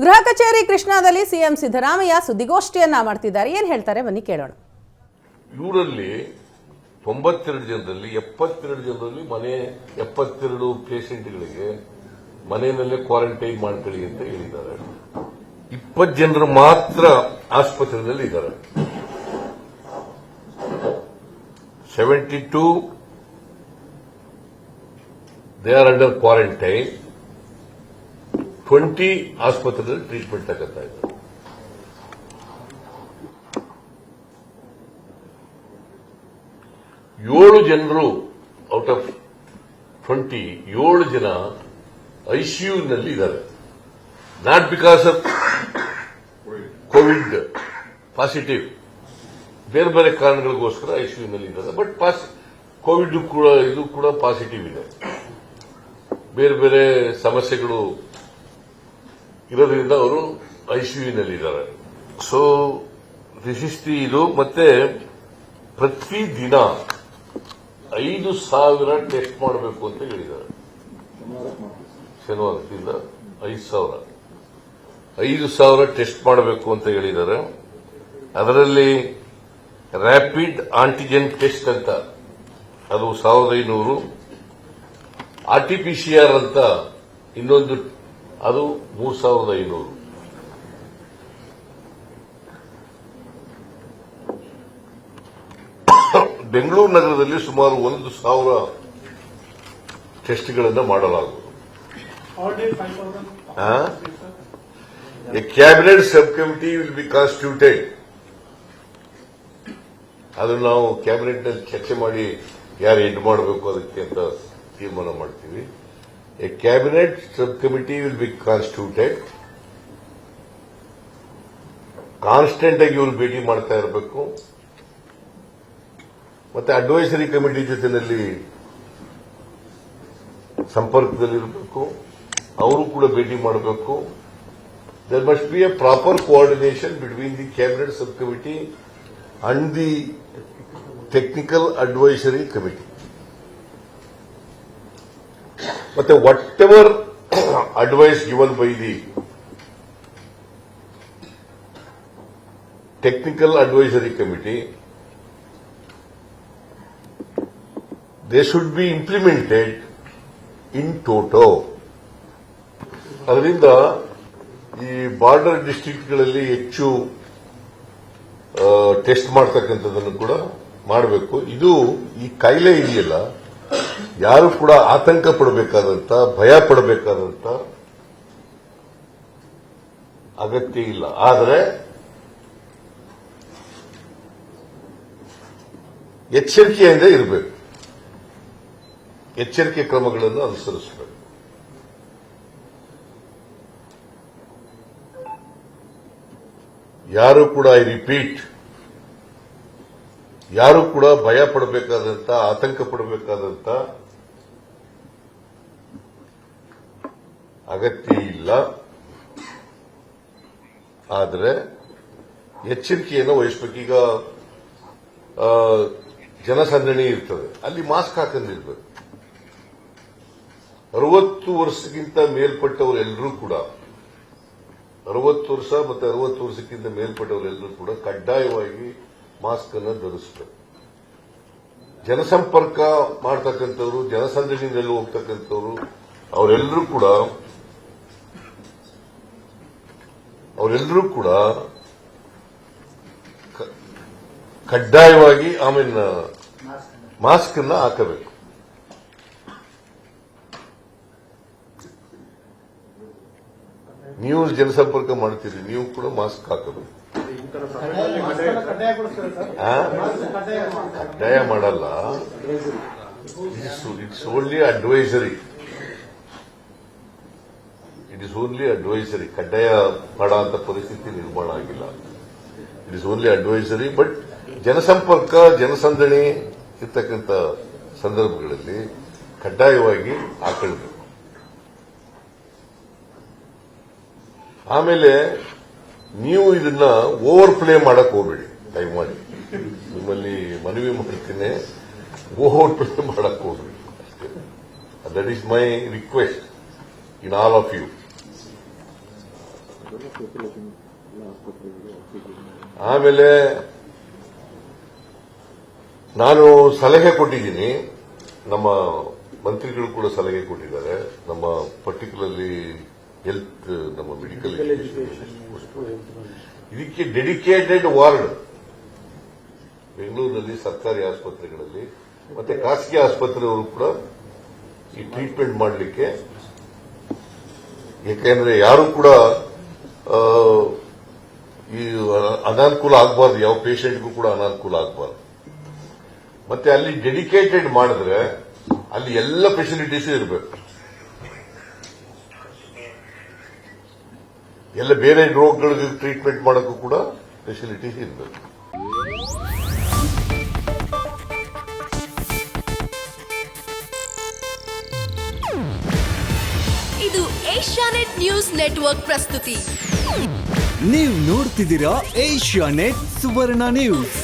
ಗೃಹ ಕಚೇರಿ ಕೃಷ್ಣಾದಲ್ಲಿ ಸಿಎಂ ಸಿದ್ದರಾಮಯ್ಯ ಸುದ್ದಿಗೋಷ್ಠಿಯನ್ನ ಮಾಡ್ತಿದ್ದಾರೆ. ಏನ್ ಹೇಳ್ತಾರೆ ಬನ್ನಿ ಕೇಳೋಣ. ಇವರಲ್ಲಿ 92 ಜನರಲ್ಲಿ 72 ಜನರಲ್ಲಿ 72 ಪೇಷಂಟ್ಗಳಿಗೆ ಮನೆಯಲ್ಲೇ ಕ್ವಾರಂಟೈನ್ ಮಾಡ್ಕೊಳ್ಳಿ ಅಂತ ಹೇಳಿದ್ದಾರೆ. 20 ಜನರು ಮಾತ್ರ ಆಸ್ಪತ್ರೆಯಲ್ಲಿ ಇದ್ದಾರೆ. 72 ದೇ ಆರ್ ಅಂಡರ್ ಕ್ವಾರಂಟೈನ್. 20 ಆಸ್ಪತ್ರೆಯಲ್ಲಿ ಟ್ರೀಟ್ಮೆಂಟ್ ತಗೋತಾ ಇದ್ದಾರೆ. ಏಳು ಜನರು ಔಟ್ ಆಫ್ 20 7 ಜನ ಐಸಿಯುನಲ್ಲಿ ಇದ್ದಾರೆ. Not because of Covid positive, ಬೇರೆ ಬೇರೆ ಕಾರಣಗಳಿಗೋಸ್ಕರ ಐಸಿಯುನಲ್ಲಿ ಇದ್ದಾರೆ. ಬಟ್ ಕೋವಿಡ್ ಕೂಡ ಪಾಸಿಟಿವ್ ಇದೆ. ಬೇರೆ ಬೇರೆ ಸಮಸ್ಯೆಗಳು ಇರೋದ್ರಿಂದ ಅವರು ಐಸಿಯುನಲ್ಲಿ ಇದ್ದಾರೆ. ಸೊ ದಿಸ್ ಇಸ್ ಇದು. ಮತ್ತೆ ಪ್ರತಿ ದಿನ 5,000 ಟೆಸ್ಟ್ ಮಾಡಬೇಕು ಅಂತ ಹೇಳಿದ್ದಾರೆ. ಶನಿವಾರದಿಂದ 5,000 ಟೆಸ್ಟ್ ಮಾಡಬೇಕು ಅಂತ ಹೇಳಿದ್ದಾರೆ. ಅದರಲ್ಲಿ ರ್ಯಾಪಿಡ್ ಆಂಟಿಜೆನ್ ಟೆಸ್ಟ್ ಅಂತ ಅದು 1,500, ಆರ್ಟಿಪಿಸಿಆರ್ ಅಂತ ಇನ್ನೊಂದು ಅದು 3,500. ಬೆಂಗಳೂರು ನಗರದಲ್ಲಿ ಸುಮಾರು 1,000 ಟೆಸ್ಟ್ಗಳನ್ನು ಮಾಡಲಾಗುವುದು. A cabinet sub committee will be constituted. ಅದನ್ನು ನಾವು ಕ್ಯಾಬಿನೆಟ್ನಲ್ಲಿ ಚರ್ಚೆ ಮಾಡಿ ಯಾರು ಹೆಡ್ ಮಾಡಬೇಕು ಅದಕ್ಕೆ ಅಂತ ತೀರ್ಮಾನ ಮಾಡ್ತೀವಿ. A cabinet sub committee will be constituted. Constant ಆಗಿ ಇವರು ಭೇಟಿ ಮಾಡ್ತಾ ಇರಬೇಕು. ಮತ್ತೆ ಅಡ್ವೈಸರಿ ಕಮಿಟಿ ಜೊತೆಯಲ್ಲಿ ಸಂಪರ್ಕದಲ್ಲಿರಬೇಕು. ಅವರು ಕೂಡ ಭೇಟಿ ಮಾಡಬೇಕು. There must be a proper coordination between the cabinet sub committee and the technical advisory committee. ಮತ್ತೆ whatever advice given by the technical advisory committee, they should be implemented in toto. ಅದರಿಂದ ಈ border ಡಿಸ್ಟ್ರಿಕ್ಟ್ಗಳಲ್ಲಿ ಹೆಚ್ಚು test ಮಾಡತಕ್ಕಂಥದ್ದನ್ನು ಕೂಡ ಮಾಡಬೇಕು. ಇದು ಈ ಕಾಯಿಲೆ ಇದೆಯಲ್ಲ, ಯಾರು ಕೂಡ ಆತಂಕ ಪಡಬೇಕಾದಂತ, ಭಯ ಪಡಬೇಕಾದಂತ ಅಗತ್ಯ ಇಲ್ಲ. ಆದರೆ ಎಚ್ಚರಿಕೆಯಿಂದ ಇರಬೇಕು. ಎಚ್ಚರಿಕೆ ಕ್ರಮಗಳನ್ನು ಅನುಸರಿಸಬೇಕು. ಯಾರು ಕೂಡ ಐ ರಿಪೀಟ್, ಯಾರು ಕೂಡ ಭಯ ಪಡಬೇಕಾದಂತ, ಆತಂಕ ಪಡಬೇಕಾದಂತ ಅಗತ್ಯ ಇಲ್ಲ. ಆದರೆ ಎಚ್ಚರಿಕೆಯನ್ನು ವಹಿಸಬೇಕು. ಈಗ ಜನಸಂದಣಿ ಇರ್ತದೆ, ಅಲ್ಲಿ ಮಾಸ್ಕ್ ಹಾಕೊಂಡಿರ್ಬೇಕು. 60 ವರ್ಷಕ್ಕಿಂತ ಮೇಲ್ಪಟ್ಟವರೆಲ್ಲರೂ ಕೂಡ, 60 ವರ್ಷ ಮತ್ತು 60 ವರ್ಷಕ್ಕಿಂತ ಮೇಲ್ಪಟ್ಟವರೆಲ್ಲರೂ ಕೂಡ ಕಡ್ಡಾಯವಾಗಿ ಮಾಸ್ಕ್ ಅನ್ನು ಧರಿಸಬೇಕು. ಜನಸಂಪರ್ಕ ಮಾಡತಕ್ಕಂಥವ್ರು, ಜನಸಂದಣಿಯಲ್ಲಿ ಹೋಗ್ತಕ್ಕಂಥವ್ರು ಅವರೆಲ್ಲರೂ ಕೂಡ ಕಡ್ಡಾಯವಾಗಿ ಆಮೇಲೆ ಮಾಸ್ಕ್ ಅನ್ನ ಹಾಕಬೇಕು. ನೀವು ಜನಸಂಪರ್ಕ ಮಾಡ್ತೀರಿ, ನೀವು ಕೂಡ ಮಾಸ್ಕ್ ಹಾಕಬೇಕು. ಕಡ್ಡಾಯ ಮಾಡಲ್ಲ, it's only advisory. It is only advisory. ಕಡ್ಡಾಯ ಮಾಡೋ ಪರಿಸ್ಥಿತಿ ನಿರ್ಮಾಣ ಆಗಿಲ್ಲ. It is only advisory. But ಜನಸಂಪರ್ಕ, ಜನಸಂದಣಿ ಇರ್ತಕ್ಕಂಥ ಸಂದರ್ಭಗಳಲ್ಲಿ ಕಡ್ಡಾಯವಾಗಿ ಹಾಕೊಳ್ಬೇಕು. ಆಮೇಲೆ ನೀವು ಇದನ್ನ ಓವರ್ ಪ್ಲೇ ಮಾಡಕ್ ಹೋಗ್ಬೇಡಿ, ದಯಮಾಡಿ ನಿಮ್ಮಲ್ಲಿ ಮನವಿ ಮಾಡ್ತೀನಿ. ಓವರ್ ಪ್ಲೇ ಮಾಡಕ್ ಹೋಗ್ಬೇಡಿ. That is my request in all of you. ಆಮೇಲೆ ನಾನು ಸಲಹೆ ಕೊಟ್ಟಿದ್ದೀನಿ, ನಮ್ಮ ಮಂತ್ರಿಗಳು ಕೂಡ ಸಲಹೆ ಕೊಟ್ಟಿದ್ದಾರೆ. ನಮ್ಮ ಪರ್ಟಿಕ್ಯುಲರ್ಲಿ ಹೆಲ್ತ್, ನಮ್ಮ ಮೆಡಿಕಲ್ ಇದಕ್ಕೆ ಡೆಡಿಕೇಟೆಡ್ ವಾರ್ಡ್ ಬೆಂಗಳೂರಿನಲ್ಲಿ ಸರ್ಕಾರಿ ಆಸ್ಪತ್ರೆಗಳಲ್ಲಿ ಮತ್ತೆ ಖಾಸಗಿ ಆಸ್ಪತ್ರೆಯವರು ಕೂಡ ಈ ಟ್ರೀಟ್ಮೆಂಟ್ ಮಾಡಲಿಕ್ಕೆ, ಯಾಕೆಂದ್ರೆ ಯಾರು ಕೂಡ ಈ ಅನಾನುಕೂಲ ಆಗಬಾರ್ದು, ಯಾವ ಪೇಷಂಟ್ಗೂ ಕೂಡ ಅನಾನುಕೂಲ ಆಗಬಾರ್ದು. ಮತ್ತೆ ಅಲ್ಲಿ ಡೆಡಿಕೇಟೆಡ್ ಮಾಡಿದ್ರೆ ಅಲ್ಲಿ ಎಲ್ಲ ಫೆಸಿಲಿಟೀಸ್ ಇರಬೇಕು. ಎಲ್ಲ ಬೇರೆ ರೋಗಗಳಿಗೆ ಟ್ರೀಟ್ಮೆಂಟ್ ಮಾಡೋಕ್ಕೂ ಕೂಡ ಫೆಸಿಲಿಟೀಸ್ ಇರಬೇಕು. ಇದು ಏಷ್ಯಾನೆಟ್ ನ್ಯೂಸ್ ನೆಟ್ವರ್ಕ್ ಪ್ರಸ್ತುತಿ. ನೀವು ನೋಡ್ತಿದ್ದೀರಾ ಏಷ್ಯಾನೆಟ್ ಸುವರ್ಣ ನ್ಯೂಸ್.